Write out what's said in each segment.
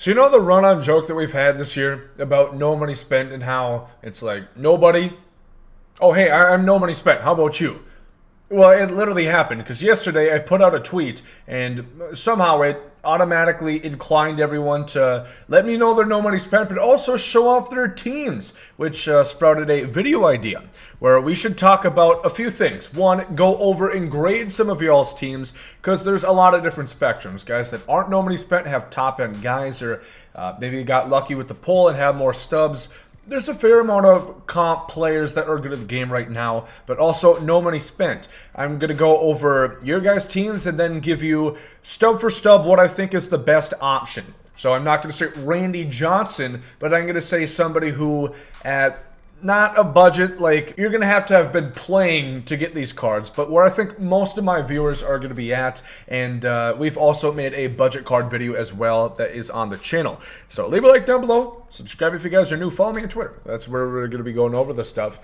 So you know the run-on joke that we've had this year about no money spent and how it's like nobody. Oh hey, I'm no money spent. How about you? Well, it literally happened because yesterday I put out a tweet and somehow it automatically inclined everyone to let me know their no money spent, but also show off their teams, which sprouted a video idea where we should talk about a few things. One, go over and grade some of y'all's teams because there's a lot of different spectrums. Guys that aren't no money spent have top end guys, or maybe got lucky with the poll and have more stubs. There's a fair amount of comp players that are good at the game right now, but also no money spent. I'm going to go over your guys' teams and then give you stub for stub what I think is the best option. So I'm not going to say Randy Johnson, but I'm going to say somebody who at not a budget, like you're going to have been playing to get these cards, but where I think most of my viewers are going to be at, and we've also made a budget card video as well that is on the channel. So leave a like down below, subscribe if you guys are new, follow me on Twitter. That's where we're going to be going over this stuff.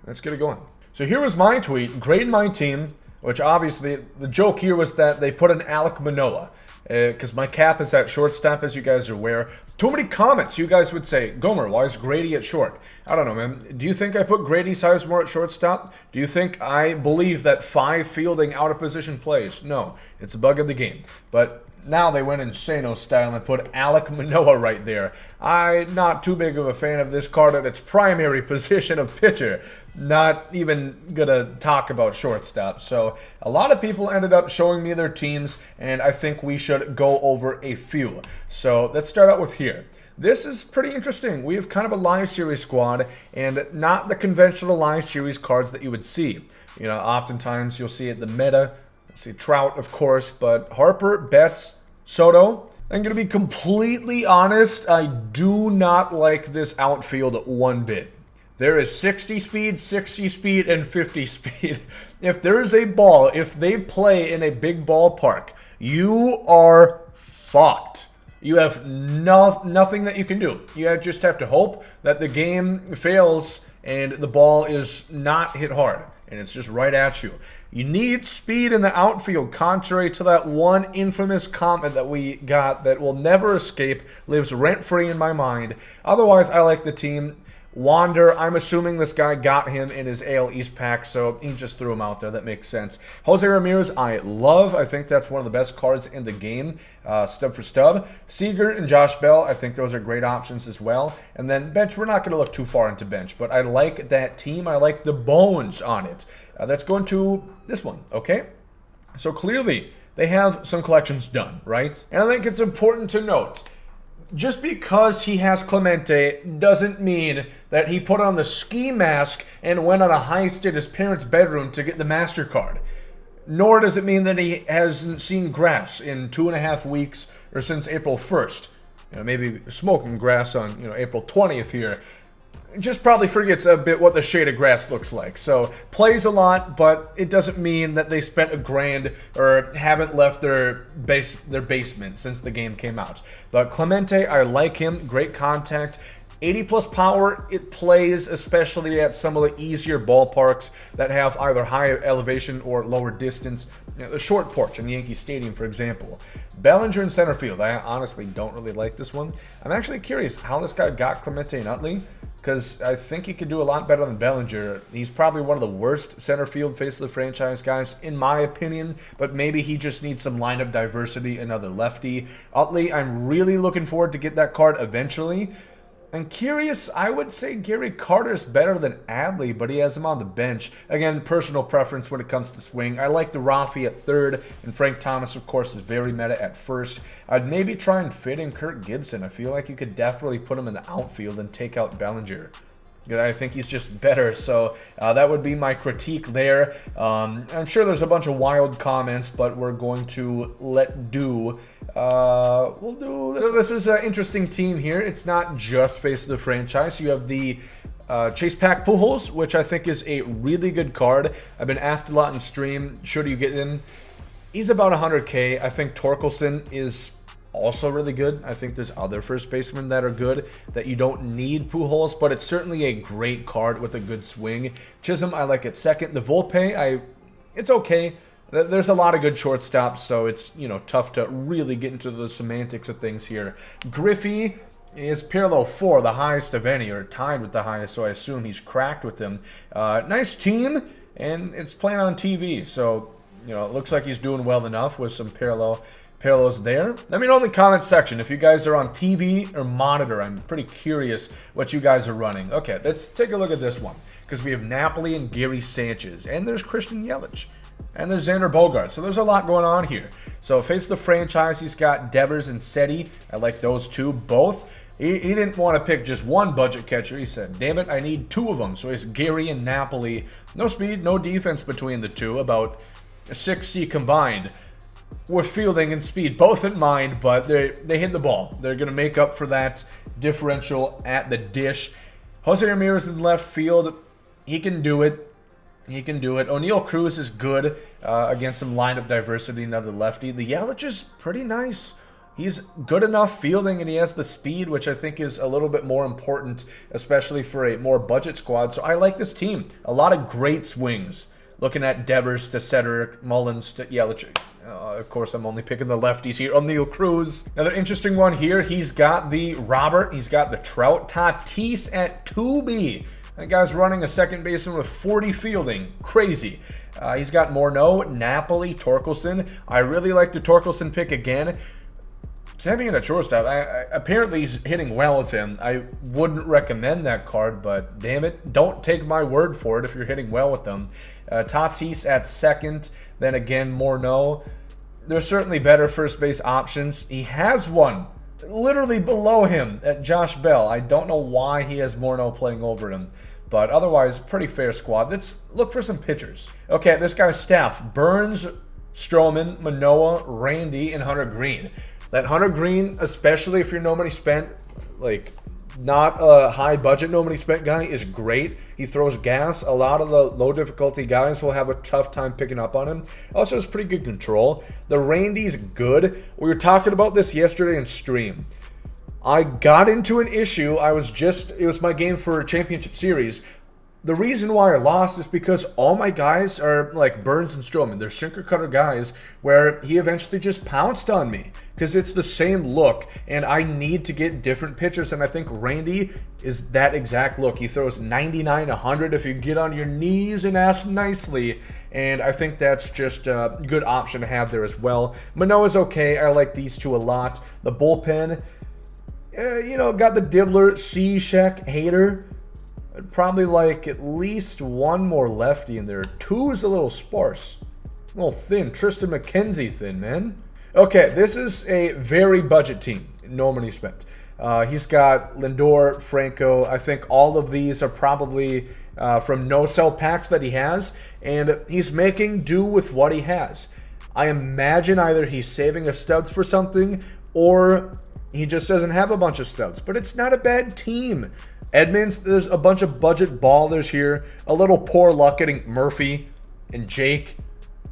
Let's get it going. So here was my tweet, grade my team, which obviously the joke here was that they put an Alek Manoah. Because my cap is at shortstop, as you guys are aware. Too many comments. You guys would say, Gomer, why is Grady at short? I don't know, man. Do you think I put Grady Sizemore at shortstop? Do you think I believe that 5 fielding out of position plays? No, it's a bug of the game. But now they went insano style and put Alek Manoah right there. I'm not too big of a fan of this card at its primary position of pitcher. Not even gonna talk about shortstop. So a lot of people ended up showing me their teams, and I think we should go over a few. So let's start out with here. This is pretty interesting. We have kind of a live series squad and not the conventional live series cards that you would see. You know, oftentimes you'll see it the meta. See Trout, of course, but Harper, Betts, Soto. I'm going to be completely honest. I do not like this outfield one bit. There is 60 speed, 60 speed, and 50 speed. If there is a ball, if they play in a big ballpark, you are fucked. You have nothing that you can do. You just have to hope that the game fails and the ball is not hit hard. And it's just right at you. You need speed in the outfield, contrary to that one infamous comment that we got that will never escape, lives rent-free in my mind. Otherwise, I like the team. Wander, I'm assuming this guy got him in his AL East pack, so he just threw him out there. That makes sense. Jose Ramirez, I love. I think that's one of the best cards in the game, stub for stub. Seager and Josh Bell, I think those are great options as well. And then bench, we're not going to look too far into bench, but I like that team. I like the bones on it. Let's go into this one, okay? So clearly, they have some collections done, right? And I think it's important to note, just because he has Clemente doesn't mean that he put on the ski mask and went on a heist in his parents' bedroom to get the MasterCard. Nor does it mean that he hasn't seen grass in 2.5 weeks or since April 1st. You know, maybe smoking grass on, April 20th here. Just probably forgets a bit what the shade of grass looks like. So plays a lot, but it doesn't mean that they spent $1,000 or haven't left their basement since the game came out. But Clemente, I like him. Great contact. 80 plus power, it plays especially at some of the easier ballparks that have either higher elevation or lower distance. The short porch in Yankee Stadium, for example. Bellinger in center field. I honestly don't really like this one. I'm actually curious how this guy got Clemente and Utley, because I think he could do a lot better than Bellinger. He's probably one of the worst center field face of the franchise guys, in my opinion, but maybe he just needs some lineup diversity, another lefty. Utley, I'm really looking forward to get that card eventually. I'm curious, I would say Gary Carter's better than Adley, but he has him on the bench. Again, personal preference when it comes to swing. I like the Rafi at third, and Frank Thomas, of course, is very meta at first. I'd maybe try and fit in Kirk Gibson. I feel like you could definitely put him in the outfield and take out Bellinger. I think he's just better, so that would be my critique there. I'm sure there's a bunch of wild comments, but we're going to let do. We'll do this. So this is an interesting team here. It's not just face of the franchise. You have the Chase Pack Pujols, which I think is a really good card. I've been asked a lot in stream, should you get him? He's about 100K. I think Torkelson is also really good. I think there's other first basemen that are good that you don't need Pujols, but it's certainly a great card with a good swing. Chisholm, I like at second. The Volpe, it's okay. There's a lot of good shortstops, so it's, you know, tough to really get into the semantics of things here. Griffey is parallel 4, the highest of any, or tied with the highest, so I assume he's cracked with them. Nice team, and it's playing on TV, so, you know, it looks like he's doing well enough with some parallels there. Let me know in the comment section if you guys are on TV or monitor. I'm pretty curious what you guys are running. Okay, let's take a look at this one, because we have Napoli and Gary Sanchez, and there's Christian Yelich. And there's Xander Bogaerts. So there's a lot going on here. So face the franchise, he's got Devers and Seti. I like those two both. He didn't want to pick just one budget catcher. He said, damn it, I need 2 of them. So he's Gary and Napoli. No speed, no defense between the two. About 60 combined with fielding and speed both in mind. But they hit the ball. They're going to make up for that differential at the dish. Jose Ramirez in left field. He can do it. He can do it. O'Neal Cruz is good against some lineup diversity, another lefty. The Yelich is pretty nice. He's good enough fielding, and he has the speed, which I think is a little bit more important, especially for a more budget squad. So I like this team. A lot of great swings. Looking at Devers to Cedric, Mullins to Yelich. Of course, I'm only picking the lefties here. O'Neal Cruz. Another interesting one here. He's got the Robert. He's got the Trout. Tatis at 2B. That guy's running a second baseman with 40 fielding. Crazy. He's got Morneau, Napoli, Torkelson. I really like the Torkelson pick again. Sammy in a shortstop. Apparently he's hitting well with him. I wouldn't recommend that card, but damn it, don't take my word for it if you're hitting well with them. Tatis at second. Then again, Morneau. There's certainly better first base options. He has one literally below him at Josh Bell. I don't know why he has Morneau playing over him, but otherwise, pretty fair squad. Let's look for some pitchers. Okay, this guy's staff. Burns, Stroman, Manoah, Randy, and Hunter Green. That Hunter Green, especially if you're no money spent, like not a high budget no money spent guy, is great. He throws gas. A lot of the low difficulty guys will have a tough time picking up on him. Also has pretty good control. The Randy's good. We were talking about this yesterday in stream. I got into an issue. It was my game for Championship Series. The reason why I lost is because all my guys are like Burns and Stroman. They're sinker cutter guys where he eventually just pounced on me because it's the same look and I need to get different pitchers, and I think Randy is that exact look. He throws 99, 100 if you get on your knees and ask nicely, and I think that's just a good option to have there as well. Manoah's okay. I like these two a lot. The bullpen, got the Dibbler, Cishek, Hader. I'd probably like at least one more lefty in there. 2 is a little sparse. A little thin. Tristan McKenzie thin, man. Okay, this is a very budget team. No money spent. He's got Lindor, Franco. I think all of these are probably from no-sell packs that he has. And he's making do with what he has. I imagine either he's saving a Stubs for something or he just doesn't have a bunch of Stubs. But it's not a bad team. Edmonds, there's a bunch of budget ballers here. A little poor luck getting Murphy and Jake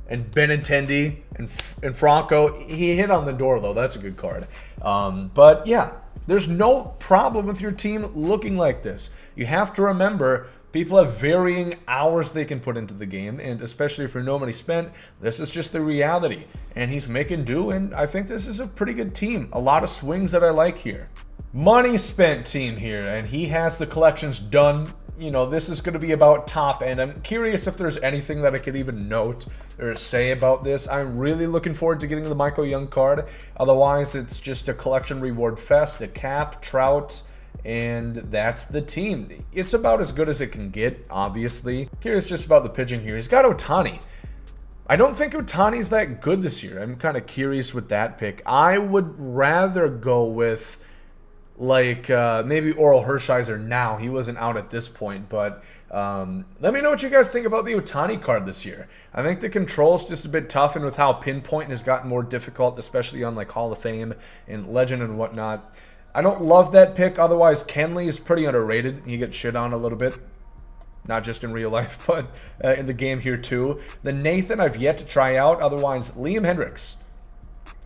and Benintendi and Franco. He hit on the door, though. That's a good card. But, yeah, there's no problem with your team looking like this. You have to remember, people have varying hours they can put into the game, and especially if you're no money spent, this is just the reality. And he's making do, and I think this is a pretty good team. A lot of swings that I like here. Money spent team here, and he has the collections done. This is going to be about top end. I'm curious if there's anything that I could even note or say about this. I'm really looking forward to getting the Michael Young card. Otherwise, it's just a collection reward fest, a Cap, Trout, and that's the team. It's about as good as it can get, obviously. Curious just about the pitching here. He's got Ohtani. I don't think Ohtani's that good this year. I'm kind of curious with that pick. I would rather go with maybe Oral Hershiser now. He wasn't out at this point, but let me know what you guys think about the Ohtani card this year. I think the control's just a bit tough, and with how pinpointing has gotten more difficult, especially on Hall of Fame and Legend and whatnot. I don't love that pick. Otherwise, Kenley is pretty underrated. He gets shit on a little bit. Not just in real life, but in the game here too. The Nathan I've yet to try out. Otherwise, Liam Hendricks.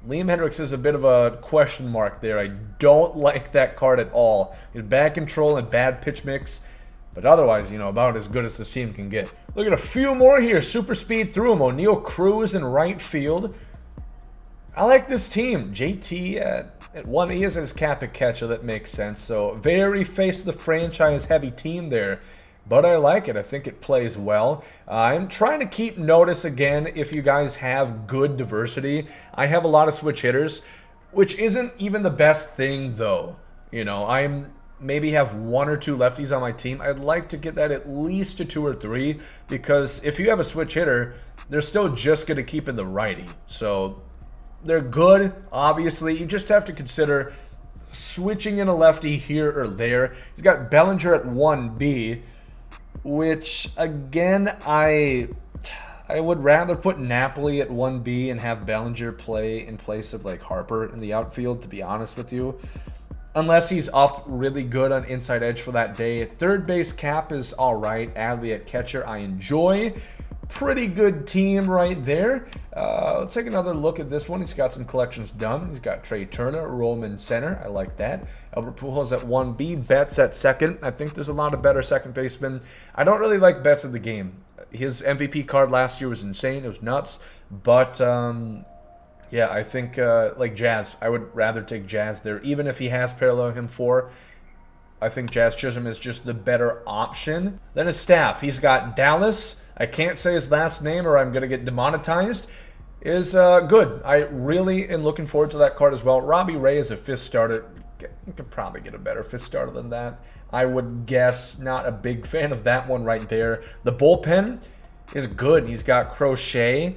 Liam Hendricks is a bit of a question mark there. I don't like that card at all. His bad control and bad pitch mix. But otherwise, you know, about as good as this team can get. Look at a few more here. Super speed through them. O'Neal Cruz in right field. I like this team. JT at 1. He has his cap and catcher. That makes sense. So very face of the franchise heavy team there. But I like it. I think it plays well. I'm trying to keep notice again if you guys have good diversity. I have a lot of switch hitters, which isn't even the best thing though. You know, I'm maybe have 1 or 2 lefties on my team. I'd like to get that at least to 2 or 3, because if you have a switch hitter, they're still just going to keep in the righty. So they're good, obviously. You just have to consider switching in a lefty here or there. He's got Bellinger at 1B, which again, I would rather put Napoli at 1B and have Bellinger play in place of like Harper in the outfield, to be honest with you. Unless he's up really good on inside edge for that day. Third base cap is all right. Adley at catcher, I enjoy. Pretty good team right there. Let's take another look at this one. He's got some collections done. He's got Trey Turner, Roman center. I like that. Albert Pujols at 1B. Betts at second. I think there's a lot of better second basemen. I don't really like Betts in the game. His MVP card last year was insane. It was nuts. But yeah, I think like Jazz. I would rather take Jazz there, even if he has parallel him 4. I think Jazz Chisholm is just the better option. Then his staff. He's got Dallas. I can't say his last name or I'm going to get demonetized. Is good. I really am looking forward to that card as well. Robbie Ray is a 5th starter. You could probably get a better 5th starter than that, I would guess. Not a big fan of that one right there. The bullpen is good. He's got Crochet.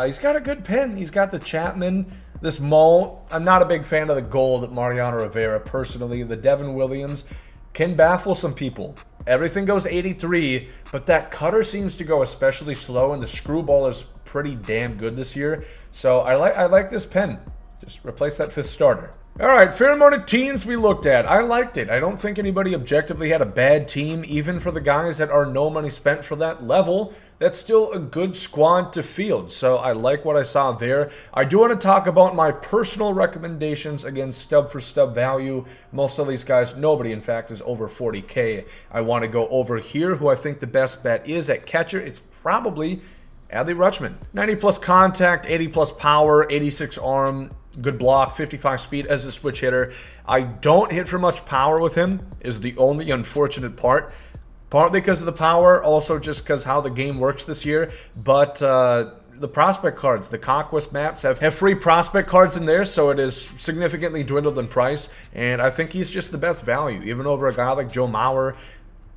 He's got a good pen. He's got the Chapman. This Mull. I'm not a big fan of the gold Mariano Rivera personally. The Devin Williams can baffle some people. Everything goes 83, but that cutter seems to go especially slow, and the screwball is pretty damn good this year. So I like this pen. Just replace that 5th starter. All right, fair amount of teams we looked at. I liked it. I don't think anybody objectively had a bad team, even for the guys that are no money spent for that level. That's still a good squad to field, so I like what I saw there. I do want to talk about my personal recommendations. Again, stub for stub value. Most of these guys, nobody in fact, is over 40K. I want to go over here who I think the best bet is at catcher. It's probably Adley Rutschman. 90 plus contact, 80 plus power, 86 arm, good block, 55 speed as a switch hitter. I don't hit for much power with him, is the only unfortunate part. Partly because of the power, also just because how the game works this year. But the prospect cards, the Conquest maps have free prospect cards in there, so it is significantly dwindled in price. And I think he's just the best value, even over a guy like Joe Mauer.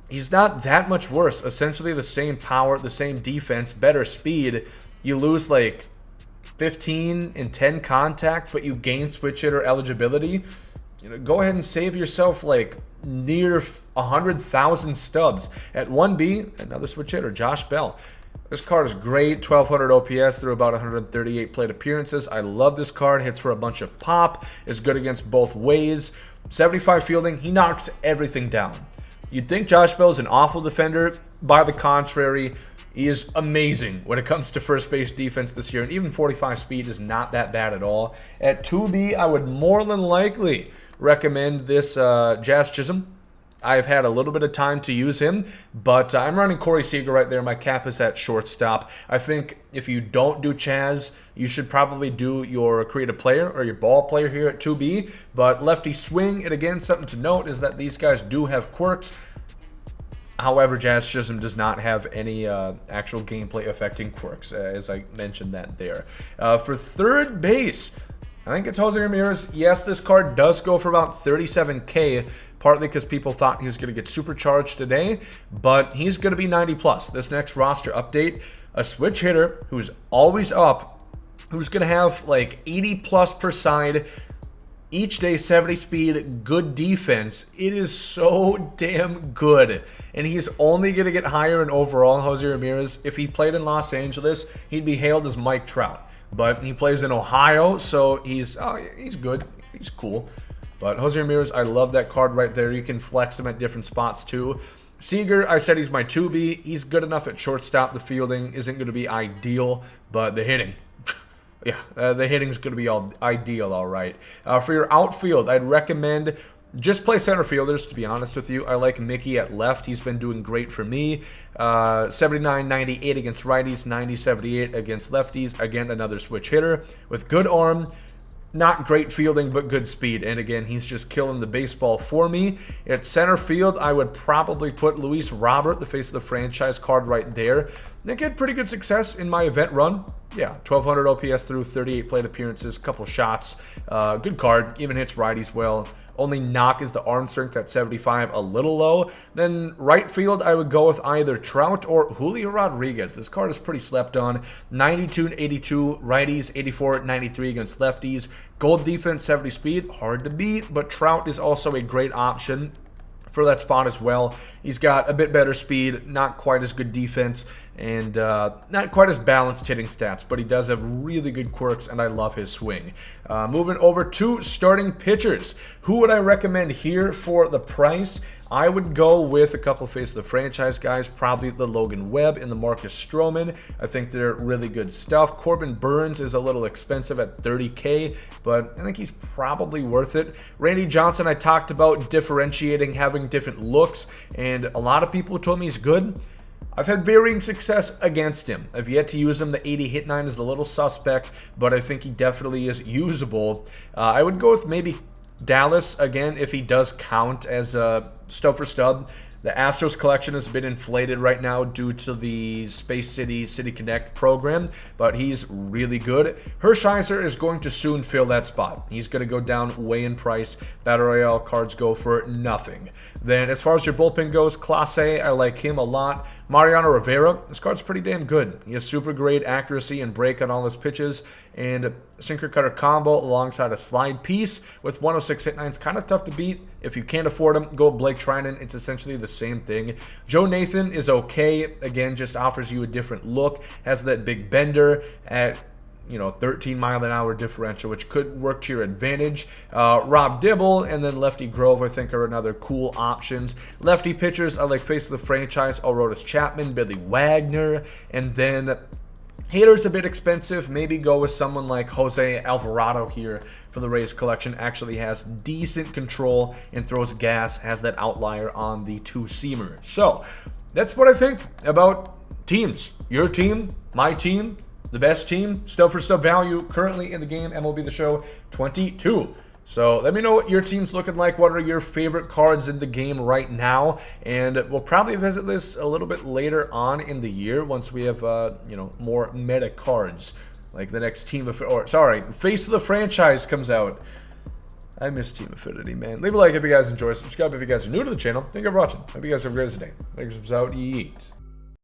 He's not that much worse. Essentially the same power, the same defense, better speed. You lose like 15 and 10 contact, but you gain switch hitter eligibility. You know, go ahead and save yourself like near 100,000 stubs. At 1B, another switch hitter, Josh Bell. This card is great, 1200 OPS through about 138 plate appearances. I love this card, hits for a bunch of pop, is good against both ways. 75 fielding, he knocks everything down. You'd think Josh Bell is an awful defender. By the contrary, he is amazing when it comes to first base defense this year, and even 45 speed is not that bad at all. At 2B, I would more than likely recommend this Jazz Chisholm. I've had a little bit of time to use him, but I'm running Corey Seager right there. My cap is at shortstop. I think if you don't do Chaz, you should probably do your creative player or your ball player here at 2B. But lefty swing, and again, something to note is that these guys do have quirks. However, Jazz Chisholm does not have any actual gameplay affecting quirks, as I mentioned that there. For third base, I think it's Jose Ramirez. Yes, this card does go for about 37K, partly because people thought he was going to get supercharged today, but he's going to be 90 plus. This next roster update, a switch hitter who's always up, who's going to have like 80 plus per side, each day 70 speed, good defense. It is so damn good, and he's only going to get higher in overall. Jose Ramirez, if he played in Los Angeles, he'd be hailed as Mike Trout. But he plays in Ohio, so he's good. He's cool. But Jose Ramirez, I love that card right there. You can flex him at different spots too. Seager, I said he's my 2B. He's good enough at shortstop. The fielding isn't going to be ideal, but the hitting, yeah, the hitting's going to be ideal, all right. For your outfield, I'd recommend Just play center fielders, to be honest with you. I like Mickey at left. He's been doing great for me. 79-98 against righties, 90-78 against lefties. Again, another switch hitter with good arm. Not great fielding, but good speed. And again, he's just killing the baseball for me. At center field, I would probably put Luis Robert, the face of the franchise card, right there. They get pretty good success in my event run. Yeah, 1,200 OPS through 38 plate appearances, couple shots. Good card, even hits righties well. Only knock is the arm strength at 75, a little low. Then right field, I would go with either Trout or Julio Rodriguez. This card is pretty slept on. 92-82 righties, 84-93 against lefties. Gold defense, 70 speed, hard to beat, but Trout is also a great option for that spot as well. He's got a bit better speed, not quite as good defense, and not quite as balanced hitting stats, but he does have really good quirks, and I love his swing. Moving over to starting pitchers. Who would I recommend here for the price? I would go with a couple face of the franchise guys, probably the Logan Webb and the Marcus Stroman. I think they're really good stuff. Corbin Burns is a little expensive at $30K, but I think he's probably worth it. Randy Johnson, I talked about differentiating, having different looks, and a lot of people told me he's good. I've had varying success against him. I've yet to use him. The 80 hit 9 is a little suspect, but I think he definitely is usable. I would go with maybe Dallas, again, if he does count as a stub for stub. The Astros collection has been inflated right now due to the Space City City Connect program, but he's really good. Hershiser is going to soon fill that spot. He's going to go down way in price. Battle Royale cards go for nothing. Then as far as your bullpen goes, Clase, I like him a lot. Mariano Rivera, this card's pretty damn good. He has super great accuracy and break on all his pitches, and sinker cutter combo alongside a slide piece with 106 hit 9 is kind of tough to beat. If you can't afford him, go Blake Trinan. It's essentially the same thing. Joe Nathan is okay. Again, just offers you a different look. Has that big bender at 13 mile an hour differential, which could work to your advantage. Rob Dibble and then Lefty Grove, I think, are another cool options. Lefty pitchers, I like face of the franchise, Aroldis Chapman, Billy Wagner, and then hitters a bit expensive. Maybe go with someone like Jose Alvarado here for the Rays collection. Actually has decent control and throws gas, has that outlier on the two-seamer. So that's what I think about teams. Your team, my team. The best team, stub for stub value currently in the game, MLB The Show 22. So let me know what your team's looking like. What are your favorite cards in the game right now? And we'll probably visit this a little bit later on in the year once we have, more meta cards. Like the next Team of, Face of the Franchise comes out. I miss Team Affinity, man. Leave a like if you guys enjoy. Subscribe if you guys are new to the channel. Thank you for watching. Hope you guys have a great day. Thanks for out. Eat.